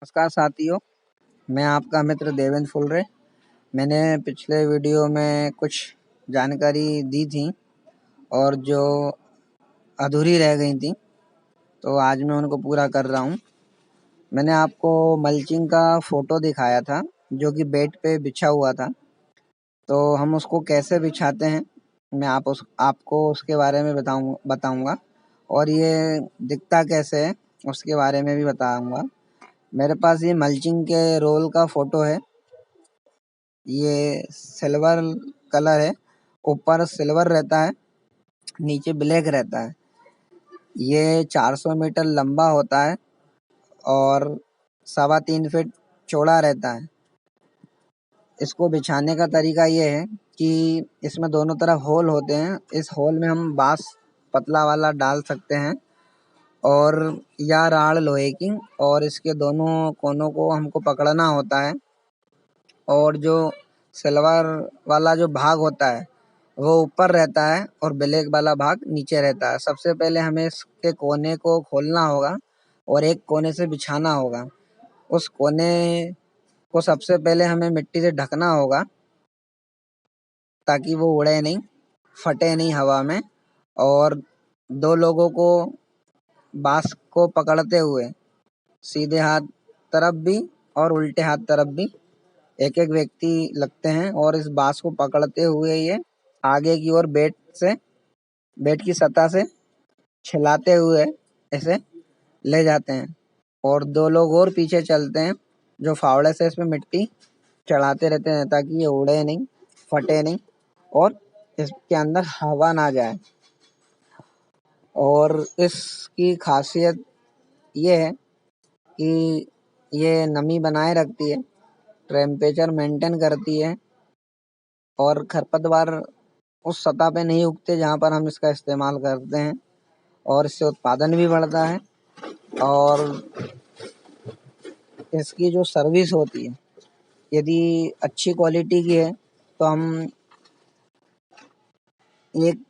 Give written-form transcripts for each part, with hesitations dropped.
नमस्कार साथियों, मैं आपका मित्र देवेंद्र फुलरे। मैंने पिछले वीडियो में कुछ जानकारी दी थी और जो अधूरी रह गई थी तो आज मैं उनको पूरा कर रहा हूँ। मैंने आपको मल्चिंग का फ़ोटो दिखाया था जो कि बेड पे बिछा हुआ था, तो हम उसको कैसे बिछाते हैं मैं आपको उसके बारे में बताऊँगा और ये दिखता कैसे है उसके बारे में भी बताऊँगा। मेरे पास ये मल्चिंग के रोल का फ़ोटो है। ये सिल्वर कलर है, ऊपर सिल्वर रहता है, नीचे ब्लैक रहता है। ये 400 मीटर लंबा होता है और 3.25 फीट चौड़ा रहता है। इसको बिछाने का तरीका ये है कि इसमें दोनों तरफ होल होते हैं। इस होल में हम बाँस पतला वाला डाल सकते हैं और या राड़ लोहे की, और इसके दोनों कोनों को हमको पकड़ना होता है और जो सिल्वर वाला जो भाग होता है वो ऊपर रहता है और ब्लैक वाला भाग नीचे रहता है। सबसे पहले हमें इसके कोने को खोलना होगा और एक कोने से बिछाना होगा। उस कोने को सबसे पहले हमें मिट्टी से ढकना होगा ताकि वो उड़े नहीं, फटे नहीं हवा में। और 2 लोगों को बाँस को पकड़ते हुए सीधे हाथ तरफ भी और उल्टे हाथ तरफ भी एक-एक व्यक्ति लगते हैं और इस बाँस को पकड़ते हुए ये आगे की ओर बेड की सतह से छिलाते हुए ऐसे ले जाते हैं और 2 लोग और पीछे चलते हैं जो फावड़े से इसमें मिट्टी चढ़ाते रहते हैं ताकि ये उड़े नहीं, फटे नहीं और इसके अंदर हवा ना जाए। और इसकी खासियत ये है कि ये नमी बनाए रखती है, टेम्परेचर मेंटेन करती है और खरपतवार उस सतह पे नहीं उगते जहाँ पर हम इसका इस्तेमाल करते हैं और इससे उत्पादन भी बढ़ता है। और इसकी जो सर्विस होती है, यदि अच्छी क्वालिटी की है तो हम 1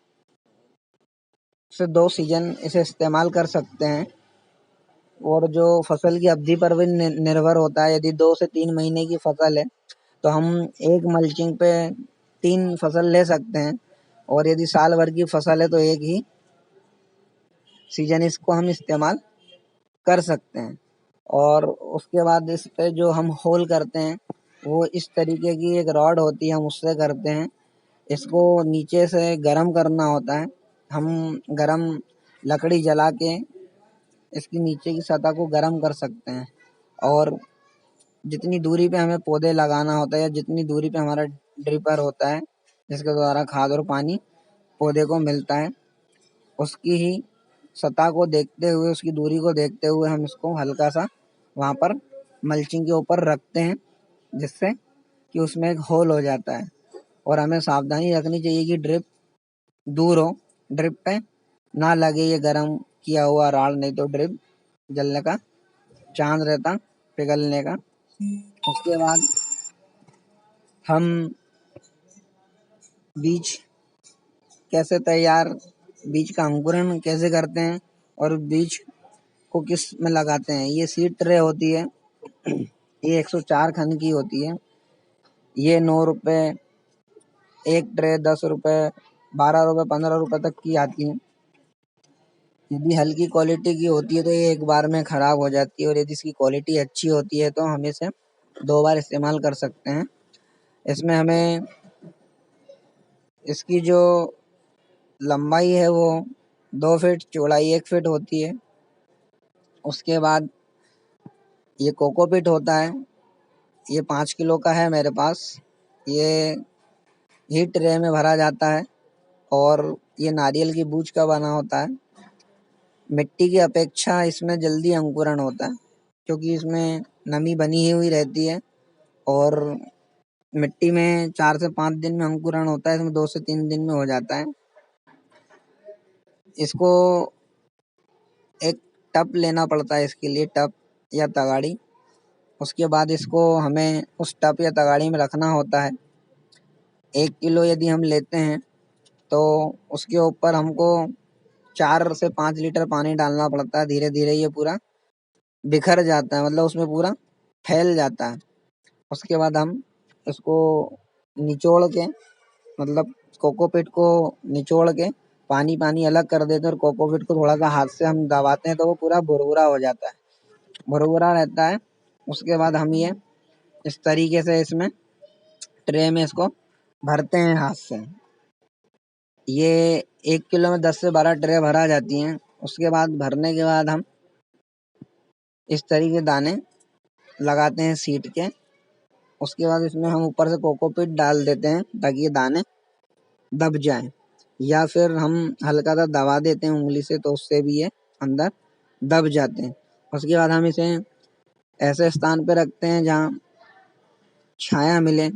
से 2 सीज़न इसे इस्तेमाल कर सकते हैं और जो फसल की अवधि पर भी निर्भर होता है। यदि 2 से 3 महीने की फसल है तो हम एक मल्चिंग पे 3 फसल ले सकते हैं और यदि साल भर की फसल है तो एक ही सीज़न इसको हम इस्तेमाल कर सकते हैं। और उसके बाद इस पे जो हम होल करते हैं वो इस तरीके की एक रॉड होती है, हम उससे करते हैं। इसको नीचे से गरम करना होता है। हम गरम लकड़ी जला के इसकी नीचे की सतह को गरम कर सकते हैं और जितनी दूरी पे हमें पौधे लगाना होता है या जितनी दूरी पे हमारा ड्रिपर होता है जिसके द्वारा खाद और पानी पौधे को मिलता है, उसकी ही सतह को देखते हुए, उसकी दूरी को देखते हुए हम इसको हल्का सा वहाँ पर मल्चिंग के ऊपर रखते हैं जिससे कि उसमें एक होल हो जाता है। और हमें सावधानी रखनी चाहिए कि ड्रिप दूर हो, ड्रिप पे ना लगे ये गरम किया हुआ राड़, नहीं तो ड्रिप जलने का चांस रहता, पिघलने का। उसके बाद हम बीज बीज का अंकुरण कैसे करते हैं और बीज को किस में लगाते हैं। ये सीड ट्रे होती है, ये 104 खन की होती है। ये 9 रुपए एक ट्रे, 10 रुपए, 12 रुपए, 15 रुपए तक की आती है। यदि हल्की क्वालिटी की होती है तो ये एक बार में खराब हो जाती है और यदि इसकी क्वालिटी अच्छी होती है तो हम इसे 2 बार इस्तेमाल कर सकते हैं। इसमें हमें इसकी जो लंबाई है वो 2 फीट, चौड़ाई 1 फीट होती है। उसके बाद ये कोकोपीट होता है, ये 5 किलो का है मेरे पास। ये हीट ट्रे में भरा जाता है और ये नारियल की बूच का बना होता है। मिट्टी की अपेक्षा इसमें जल्दी अंकुरण होता है क्योंकि इसमें नमी बनी हुई रहती है और मिट्टी में 4 से 5 दिन में अंकुरण होता है, इसमें 2 से 3 दिन में हो जाता है। इसको एक टब लेना पड़ता है इसके लिए, टब या तगाड़ी। उसके बाद इसको हमें उस टब या तगाड़ी में रखना होता है। 1 किलो यदि हम लेते हैं तो उसके ऊपर हमको 4 से 5 लीटर पानी डालना पड़ता है। धीरे-धीरे ये पूरा बिखर जाता है, मतलब उसमें पूरा फैल जाता है। उसके बाद हम इसको निचोड़ के, मतलब कोकोपीट को निचोड़ के पानी पानी अलग कर देते हैं और कोकोपीट को थोड़ा सा हाथ से हम दबाते हैं तो वो पूरा भुरभुरा हो जाता है, भुरभुरा रहता है। उसके बाद हम ये इस तरीके से इसमें ट्रे में इसको भरते हैं हाथ से। ये 1 किलो में 10 से 12 ट्रे भरा जाती हैं। उसके बाद भरने के बाद हम इस तरीके दाने लगाते हैं सीट के। उसके बाद इसमें हम ऊपर से कोकोपीट डाल देते हैं ताकि ये दाने दब जाएं, या फिर हम हल्का सा दबा देते हैं उंगली से तो उससे भी ये अंदर दब जाते हैं। उसके बाद हम इसे ऐसे स्थान पे रखते हैं जहाँ छाया मिले,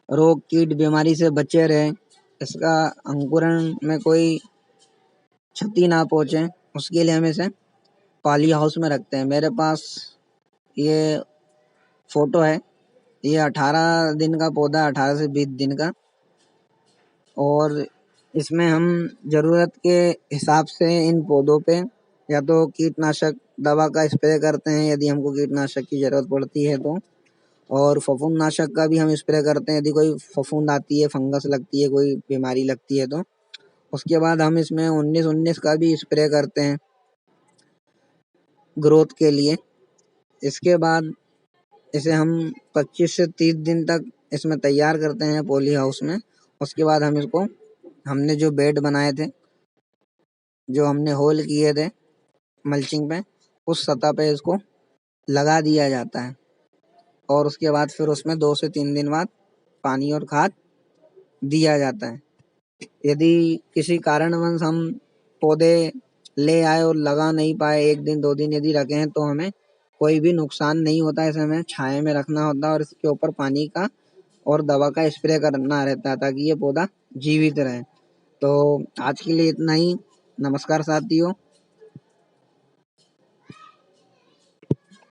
रोग कीट बीमारी से बचे रहे, इसका अंकुरण में कोई क्षति ना पहुंचे, उसके लिए हम इसे पॉली हाउस में रखते हैं। मेरे पास ये फोटो है, ये 18 दिन का पौधा, 18 से 20 दिन का, और इसमें हम जरूरत के हिसाब से इन पौधों पे या तो कीटनाशक दवा का स्प्रे करते हैं यदि हमको कीटनाशक की जरूरत पड़ती है तो, और फफूंदनाशक का भी हम स्प्रे करते हैं यदि कोई फफूंद आती है, फंगस लगती है, कोई बीमारी लगती है तो। उसके बाद हम इसमें 19-19 का भी स्प्रे करते हैं ग्रोथ के लिए। इसके बाद इसे हम 25 से 30 दिन तक इसमें तैयार करते हैं पॉली हाउस में। उसके बाद हम इसको, हमने जो बेड बनाए थे, जो हमने होल किए थे मल्चिंग पे, उस सतह पे इसको लगा दिया जाता है और उसके बाद फिर उसमें 2 से 3 दिन बाद पानी और खाद दिया जाता है। यदि किसी कारणवश हम पौधे ले आए और लगा नहीं पाए, 1 दिन 2 दिन यदि रखे हैं तो हमें कोई भी नुकसान नहीं होता है। इसे हमें छाया में रखना होता है और इसके ऊपर पानी का और दवा का स्प्रे करना रहता है ताकि ये पौधा जीवित रहे। तो आज के लिए इतना ही। नमस्कार साथियों।